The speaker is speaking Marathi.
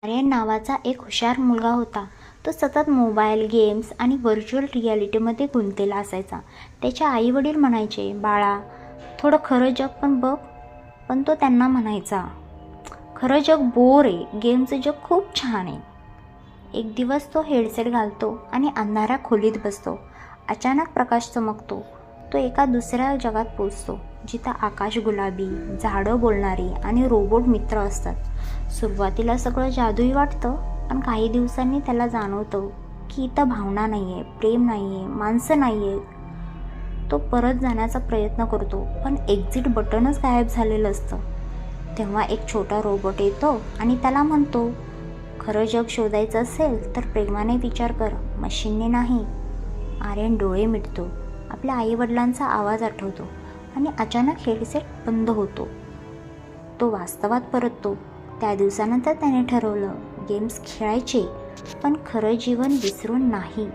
आर्यन नावाचा एक हुशार मुलगा होता. तो सतत मोबाईल गेम्स आणि व्हर्च्युअल रियालिटीमध्ये गुंतलेला असायचा. त्याचे आईवडील म्हणायचे, बाळा थोडं खरं जग पण बघ. पण तो त्यांना म्हणायचा, खरं जग बोर आहे, गेमचं जग खूप छान आहे. एक दिवस तो हेडसेट घालतो आणि अंधाऱ्या खोलीत बसतो. अचानक प्रकाश चमकतो. तो एका दुसऱ्या जगात पोचतो, जिथं आकाश गुलाबी, झाडं बोलणारी आणि रोबोट मित्र असतात. सुरुवातीला सगळं जादुई वाटतं, पण काही दिवसांनी त्याला जाणवतं की इथं भावना नाही आहे, प्रेम नाही आहे, माणसं नाही आहेत. तो परत जाण्याचा प्रयत्न करतो, पण एक्झिट बटनच गायब झालेलं असतं. तेव्हा एक छोटा रोबोट येतो आणि त्याला म्हणतो, खरं जग शोधायचं असेल तर प्रेमाने विचार कर, मशीनने नाही. आर्यन डोळे मिटतो. आपल्या आईवडिलांचा आवाज आठवतो आणि अचानक हेडसेट बंद होतो. तो वास्तवात परततो. त्या दिवसानंतर त्याने ठरवलं, गेम्स खेळायचे पण खरं जीवन विसरून नाही.